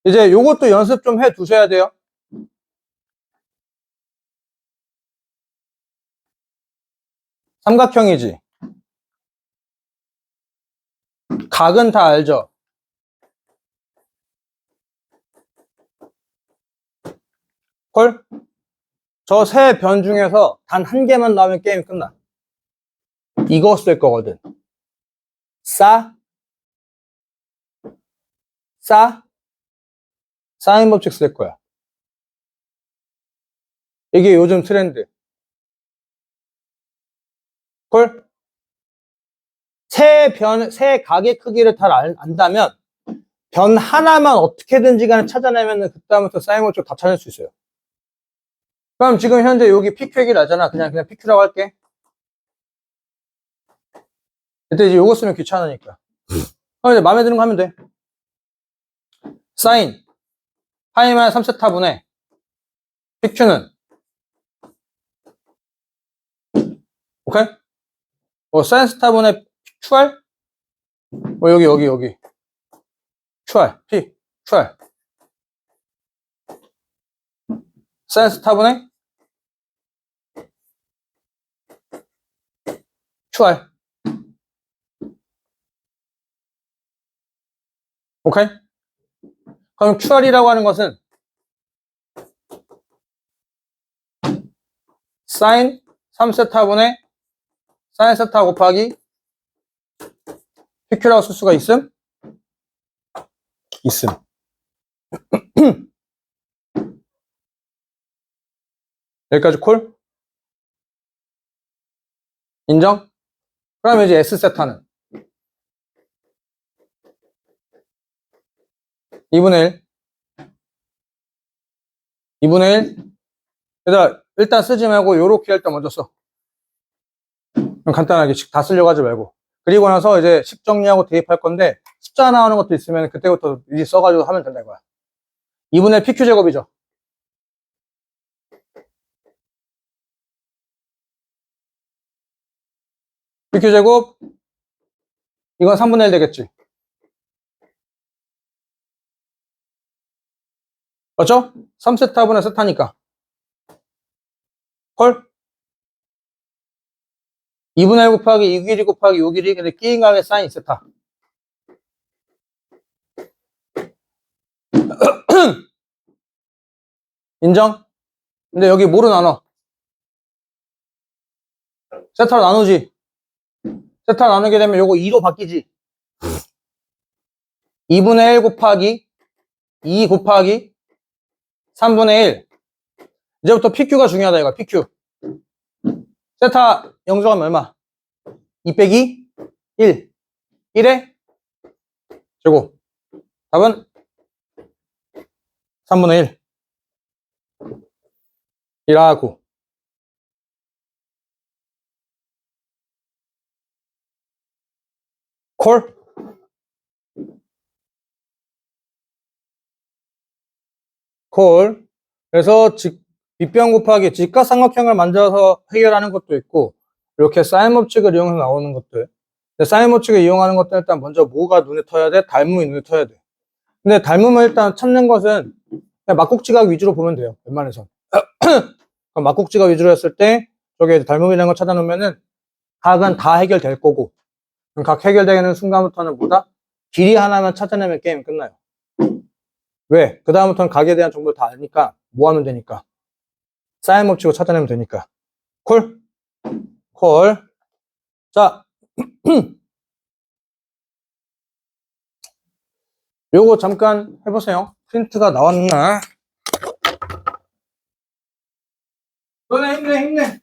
이제 요것도 연습 좀 해 두셔야 돼요. 삼각형이지. 각은 다 알죠? 콜? 저 세 변 중에서 단 한 개만 나오면 게임이 끝나. 이거 쓸 거거든. 사인 법칙 쓸 거야. 이게 요즘 트렌드. 콜? 세 각의 크기를 다 안다면 변 하나만 어떻게든지 간에 찾아내면 그다음부터 사인 법칙 다 찾을 수 있어요. 그럼 지금 현재 여기 PQ 얘기를 하잖아. 그냥 PQ라고 할게. 그때 이제 요거 쓰면 귀찮으니까. 그럼 이제 마음에 드는 거 하면 돼. 사인 파이만 3세타분의 PQ는 오케이? 사인 스타분의 QR? 여기 QR QR 사인 스타분의 QR. 오케이? 그럼 QR이라고 하는 것은 사인 3세타분의 사인 세타 곱하기 PQ라고 쓸 수가 있음? 있음. 여기까지 콜? 인정? 그럼 이제 S세타는 2분의 1. 2분의 1. 그래서 일단 쓰지 말고 요렇게 할 때 먼저 써. 그럼 간단하게 다 쓰려고 하지 말고. 그리고 나서 이제 식 정리하고 대입할 건데 숫자 나오는 것도 있으면 그때부터 미리 써가지고 하면 된다 이거야. 2분의 PQ 제곱이죠. PQ 제곱 이건 3분의 1 되겠지. 맞죠? 3세타분의 세타니까. 헐? 2분의 1 곱하기 이 길이 곱하기 요 길이 근데 끼인각의 사인 세타. 인정? 근데 여기 뭐로 나눠? 세타로 나누지. 세타 나누게 되면 요거 2로 바뀌지. 2분의 1 곱하기 2 곱하기 3분의 1. 이제부터 PQ가 중요하다 이거 PQ. 세타 영수하면 얼마? 2 빼기 1. 1에 제곱. 답은 3분의 1. 이라고. 콜? 콜. 그래서 빗변 곱하기 직각삼각형을 만들어서 해결하는 것도 있고 이렇게 사인 법칙을 이용해서 나오는 것들. 근데 사인 법칙을 이용하는 것도 일단 먼저 뭐가 눈에 띄어야 돼? 닮음이 눈에 띄어야 돼. 근데 닮음을 일단 찾는 것은 그냥 막국지각 위주로 보면 돼요. 웬만해서. 그럼 막국지각 위주로 했을 때 저게 닮음이라는 걸 찾아놓으면은 각은 다 해결될 거고 그럼 각 해결되는 순간부터는 뭐다? 길이 하나만 찾아내면 게임 끝나요. 왜? 그 다음부터는 각에 대한 정보를 다 아니까 뭐 하면 되니까 사인 법칙으로 찾아내면 되니까 콜? 콜. 자 요거 잠깐 해보세요. 프린트가 나왔나? 너네 힘내.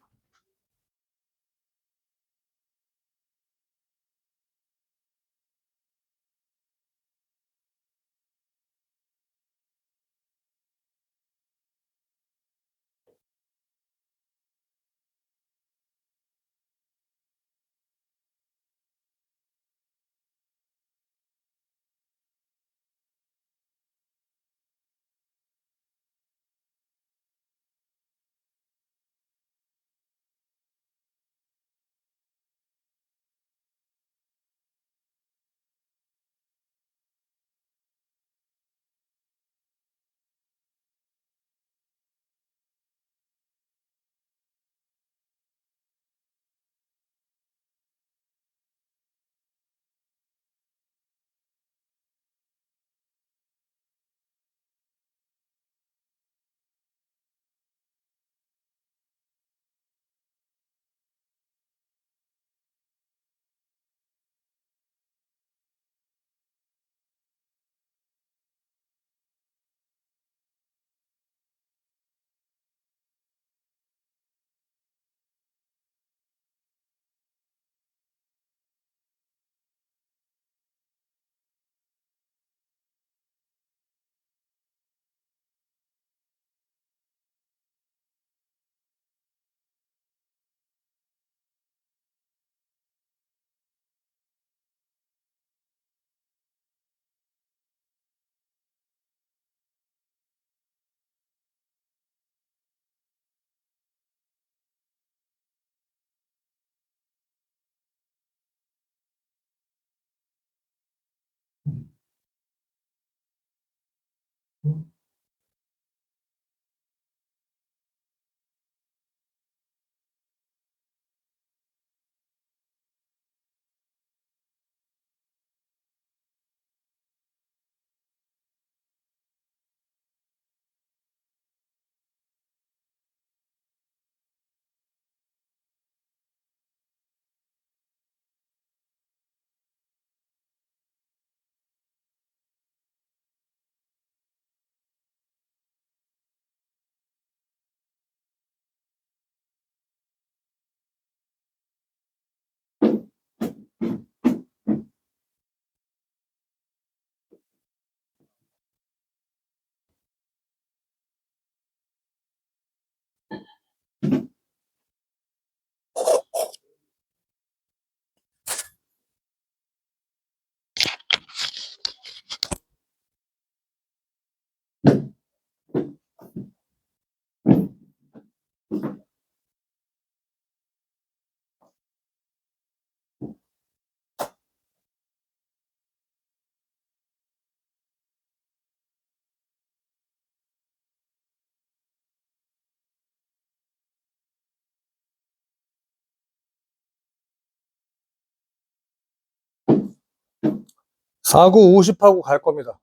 4구 50하고 갈 겁니다.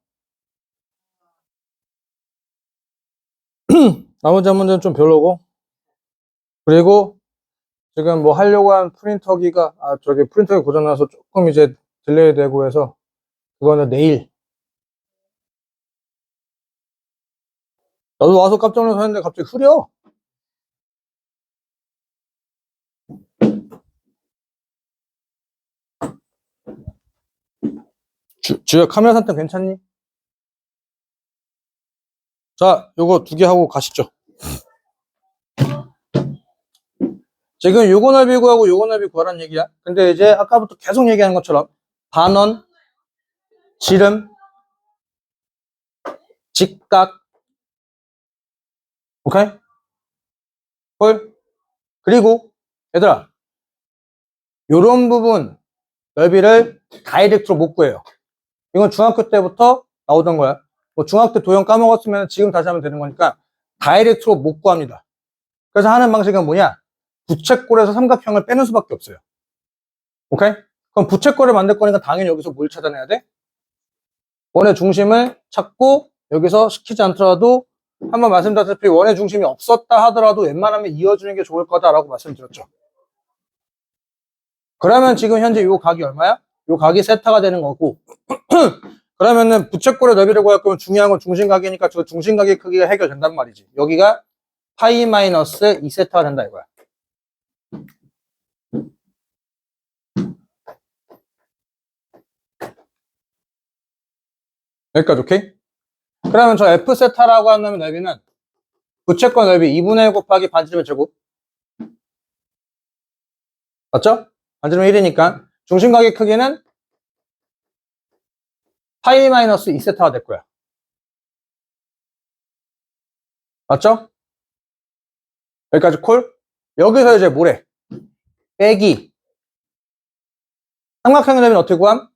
나머지 한 문제는 좀 별로고. 그리고 지금 뭐 하려고 한 프린터기가, 프린터기 고장나서 조금 이제 딜레이 되고 해서, 그거는 내일. 나도 와서 깜짝 놀라서 했는데 갑자기 흐려. 주야, 카메라 산뜻 괜찮니? 자, 요거 2개 하고 가시죠. 지금 요거 넓이 구하고 요거 넓이 구하라는 얘기야. 근데 이제 아까부터 계속 얘기하는 것처럼 반원, 지름, 직각, 오케이? 헐. 그리고 얘들아, 요런 부분 넓이를 다이렉트로 못 구해요. 이건 중학교 때부터 나오던 거야. 뭐 중학교 때 도형 까먹었으면 지금 다시 하면 되는 거니까 다이렉트로 못 구합니다. 그래서 하는 방식은 뭐냐? 부채꼴에서 삼각형을 빼는 수밖에 없어요. 오케이? 그럼 부채꼴을 만들 거니까 당연히 여기서 뭘 찾아내야 돼? 원의 중심을 찾고 여기서 시키지 않더라도 한번 말씀드렸다시피 원의 중심이 없었다 하더라도 웬만하면 이어주는 게 좋을 거다라고 말씀드렸죠. 그러면 지금 현재 요 각이 얼마야? 요 각이 세타가 되는 거고 그러면은 부채꼴의 넓이를 구할 거면 중요한 건 중심각이니까 저 중심각의 크기가 해결된단 말이지. 여기가 파이 마이너스 2세타가 된다 이거야. 여기까지 오케이? 그러면 저 F세타라고 하는 넓이는 부채꼴 넓이 2분의 1 곱하기 반지름의 제곱. 맞죠? 반지름이 1이니까 중심각의 크기는 파이 마이너스 2세타가 될 거야. 맞죠? 여기까지 콜? 여기서 이제 뭐래? 빼기. 삼각형의 넓이는 어떻게 구함?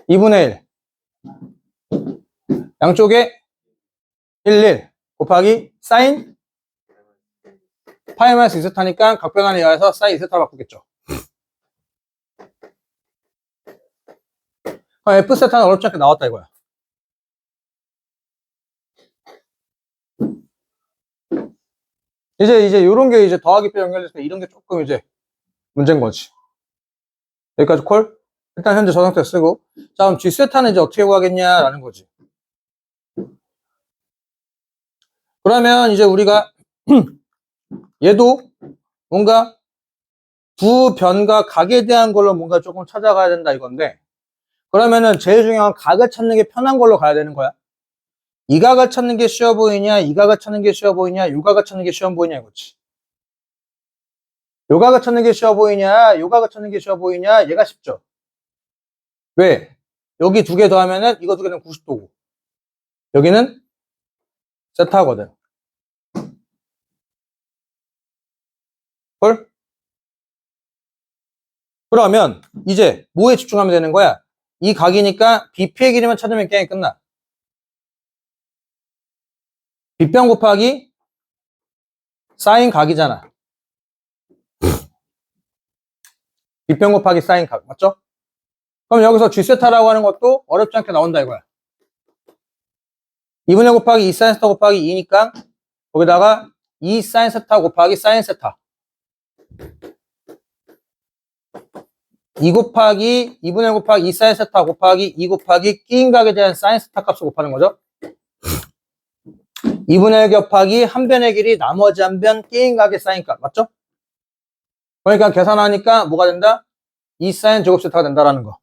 2분의 1. 양쪽에 1 곱하기 사인 파이 마이너스 2세타니까 각변환에 의해서 사인 2세타로 바꾸겠죠. 그럼 F세타는 어렵지 않게 나왔다 이거야. 이제 요런 게 이제 더하기 빼 연결됐을 때 이런 게 조금 이제 문제인 거지. 여기까지 콜? 일단 현재 저 상태 쓰고. 자, 그럼 G세타는 이제 어떻게 구하겠냐라는 거지. 그러면 이제 우리가 얘도 뭔가 두 변과 각에 대한 걸로 뭔가 조금 찾아가야 된다 이건데 그러면은 제일 중요한 각을 찾는 게 편한 걸로 가야 되는 거야. 이 각을 찾는 게 쉬워 보이냐, 이 각을 찾는 게 쉬워 보이냐, 요 각을 찾는 게 쉬워 보이냐 이거지. 요 각을 찾는 게 쉬워 보이냐, 요 각을 찾는 게 쉬워 보이냐, 얘가 쉽죠. 왜? 여기 2개 더하면은 이거 2개 되면 90도고 여기는 세타거든. 헐? 그러면 이제 뭐에 집중하면 되는 거야? 이 각이니까 BP의 길이만 찾으면 게임이 끝나. B변 곱하기 사인 각이잖아. B변 곱하기 사인 각 맞죠? 그럼 여기서 G세타라고 하는 것도 어렵지 않게 나온다 이거야. 2분의 곱하기 2 사인 세타 곱하기 2니까 거기다가 2 사인 세타 곱하기 사인 세타 2 곱하기 2분의 곱하기 2 사인 세타 곱하기 2 곱하기 끼인 각에 대한 사인 세타 값을 곱하는 거죠. 2분의 1 곱하기 한 변의 길이 나머지 한 변 끼인 각의 사인 값 맞죠? 그러니까 계산하니까 뭐가 된다? 2 사인 제곱 세타가 된다라는 거.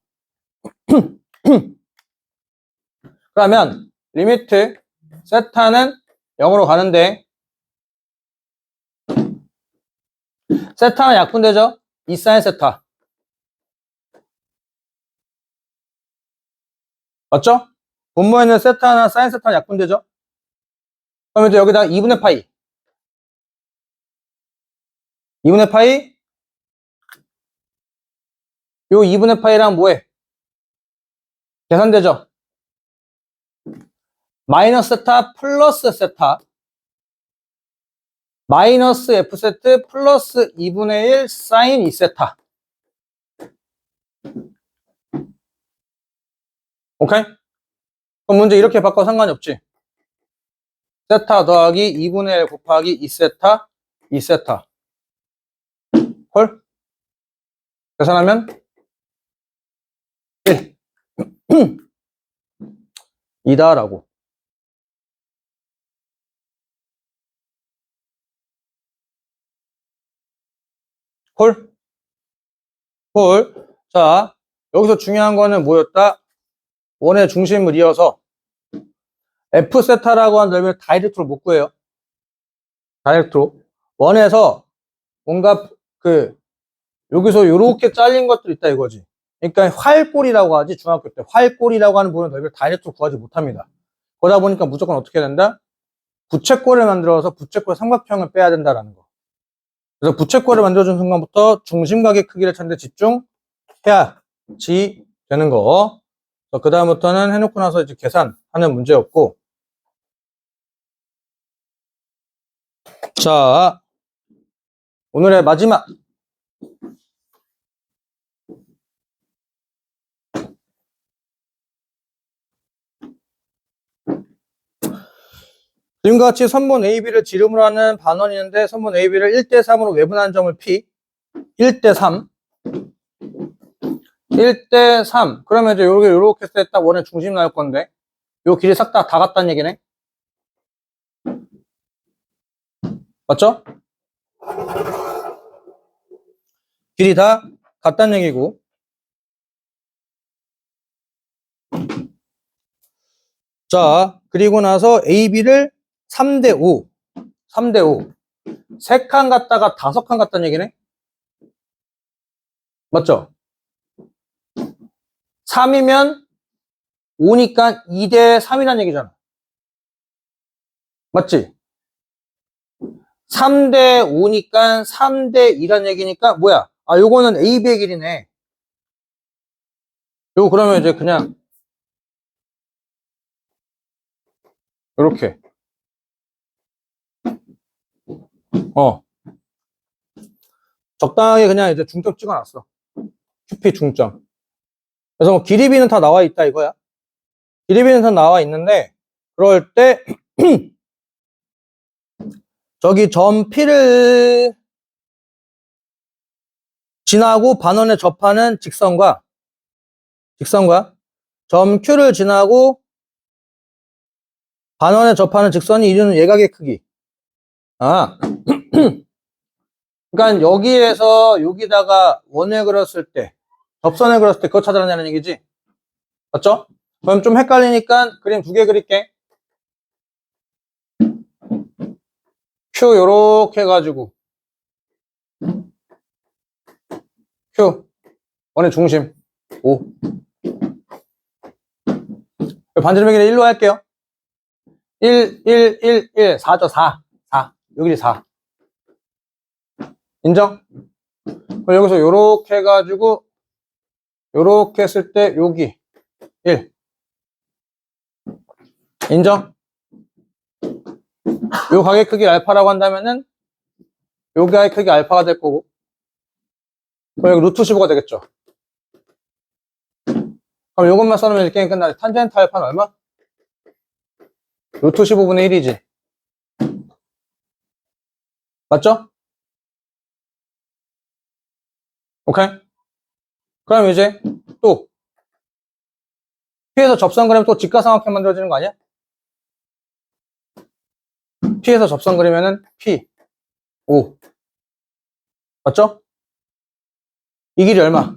그러면 리미트 세타는 0으로 가는데 세타는 약분되죠? 2 사인 세타 맞죠? 분모에 있는 세타나 사인 세타는 약분되죠? 그럼 이제 여기다 2분의 파이 2분의 파이 요 2분의 파이랑 뭐해? 계산되죠? 마이너스 세타 플러스 세타 마이너스 F세트 플러스 2분의 1 사인 2세타 오케이? 그럼 문제 이렇게 바꿔 상관이 없지. 세타 더하기 2분의 1 곱하기 2세타 2세타 헐? 계산하면 1 이다라고. 헐? 헐? 자, 여기서 중요한 거는 뭐였다? 원의 중심을 이어서 F세타라고 하는 넓이를 다이렉트로 못 구해요. 다이렉트로. 원에서 뭔가 여기서 요렇게 잘린 것들 있다 이거지. 그러니까 활골이라고 하지, 중학교 때. 활골이라고 하는 부분의 넓이를 다이렉트로 구하지 못합니다. 그러다 보니까 무조건 어떻게 된다? 부채꼴을 만들어서 부채꼴 삼각형을 빼야 된다라는 거. 그래서 부채꼴을 만들어준 순간부터 중심각의 크기를 찾는데 집중해야지 되는 거. 그 다음부터는 해놓고 나서 이제 계산하는 문제였고. 자, 오늘의 마지막. 지금과 같이 선분 AB를 지름으로 하는 반원이 있는데 선분 AB를 1대3으로 외분하는 점을 P 1대3 1대3 그러면 이제 요렇게 했을 때 딱 원의 중심 나올 건데 요 길이 싹 다 같다는 얘기네. 맞죠? 길이 다 같다는 얘기고. 자, 그리고 나서 AB를 3대5 3대5 3칸 갔다가 5칸 갔다는 얘기네. 맞죠? 3이면 5니까 2대3이라는 얘기잖아. 맞지? 3대5니까 3대2라는 얘기니까 뭐야? 아, 요거는 AB의 길이네. 요거 그러면 이제 그냥 요렇게 적당하게 그냥 이제 중점 찍어놨어. QP 중점. 그래서 뭐 길이비는 다 나와 있다 이거야. 길이비는 다 나와 있는데 그럴 때 저기 점 P를 지나고 반원에 접하는 직선과 점 Q를 지나고 반원에 접하는 직선이 이루는 예각의 크기. 아, 그러니까 여기에서 여기다가 원을 그렸을 때, 접선을 그렸을 때 그거 찾아내는 얘기지. 맞죠? 그럼 좀 헷갈리니까 그림 두 개 그릴게. Q 요렇게 해가지고 Q 원의 중심 5 반지름 길이 1로 할게요. 1, 1, 1, 1 4죠 4 여기 4 인정? 그럼 여기서 요렇게 해가지고 요렇게 했을 때 여기 1 인정? 요 가게 크기 알파라고 한다면은 요 가게 크기 알파가 될 거고 그럼 여기 루트 15가 되겠죠. 그럼 요것만 써놓으면 이제 게임 끝나지. 탄젠트 알파는 얼마? 루트 15분의 1이지. 맞죠? 오케이? 그럼 이제 또 P에서 접선 그리면 또 직각삼각형 만들어지는 거 아니야? P에서 접선 그리면은 P 5 맞죠? 이 길이 얼마?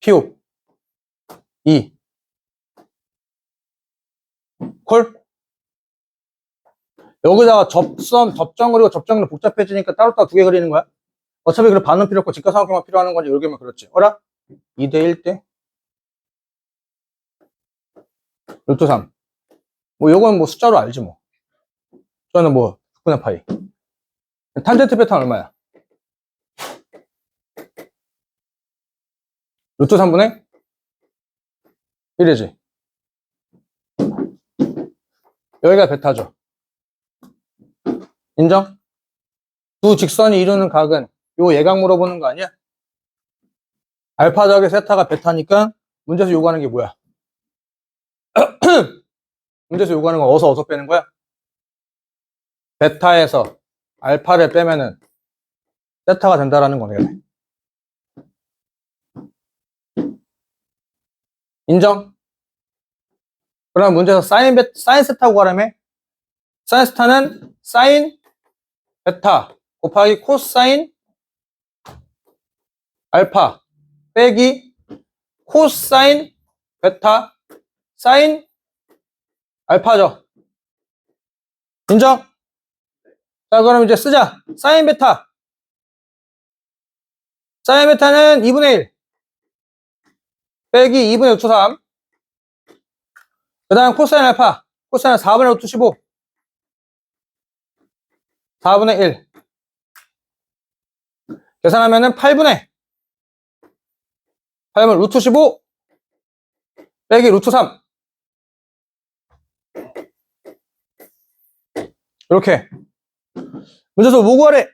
P5 2 콜? 여기다가 접점 그리고 접점 그리고 복잡해지니까 따로따로 두 개 그리는 거야. 어차피 그래 반은 필요 없고 직각삼각형만 필요한 건지 이렇게 하면 그렇지. 어라? 2대 1대 루트 3. 뭐 요건 뭐 숫자로 알지 뭐. 저는 뭐 6분의 파이. 탄젠트 베타는 얼마야? 루트 3분의 1이지. 여기가 베타죠. 인정? 두 직선이 이루는 각은 요 예각 물어보는 거 아니야? 알파 더하기 세타가 베타니까 문제에서 요구하는 게 뭐야? 문제에서 요구하는 건 어서 빼는 거야? 베타에서 알파를 빼면은 세타가 된다라는 거네. 인정? 그럼 문제에서 사인 세타 구하라며? 사인 세타는 사인 베타 곱하기 코사인 알파 빼기 코사인 베타 사인 알파죠. 인정? 자, 그럼 이제 쓰자. 사인 베타. 사인 베타는 2분의 1 빼기 2분의 루트 3. 그 다음 코사인 알파. 코사인은 4분의 루트 15. 4분의 1. 계산하면은 8분의 루트 15 빼기 루트 3. 이렇게. 문제에서 뭐 구하래?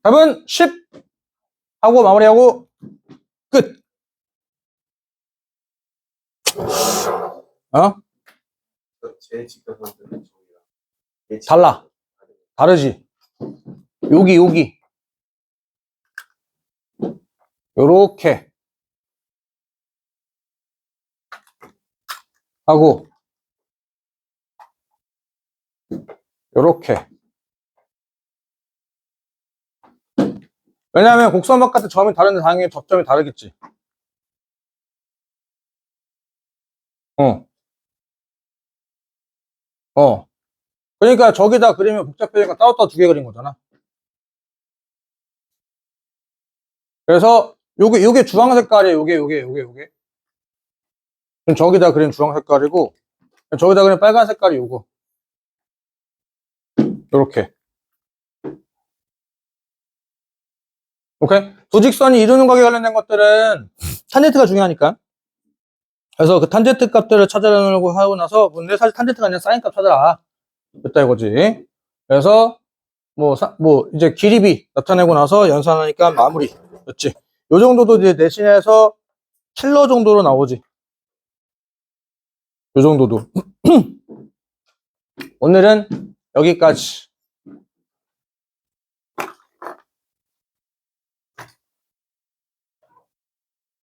답은 10 하고 마무리하고 끝. 어? 제 직관선들은 저기랑 달라. 다르지. 여기 요렇게 하고 요렇게. 왜냐하면 곡선 바깥에 점이 다른데 당연히 접점이 다르겠지. 그러니까 저기다 그리면 복잡해지니까 따로따로 두 개 그린 거잖아. 그래서 요게 주황 색깔이에요. 요게. 그럼 저기다 그린 주황 색깔이고 저기다 그린 빨간 색깔이 요거. 요렇게. 오케이? 두 직선이 이루는 각에 관련된 것들은 탄젠트가 중요하니까. 그래서 그 탄젠트 값들을 찾으려고 하고 나서 근데 사실 탄젠트가 아니라 사인 값 찾아라. 됐다 이거지. 그래서 뭐 이제 길이비 나타내고 나서 연산하니까 마무리. 그렇지. 요 정도도 이제 내신에서 킬러 정도로 나오지. 요 정도도. 오늘은 여기까지.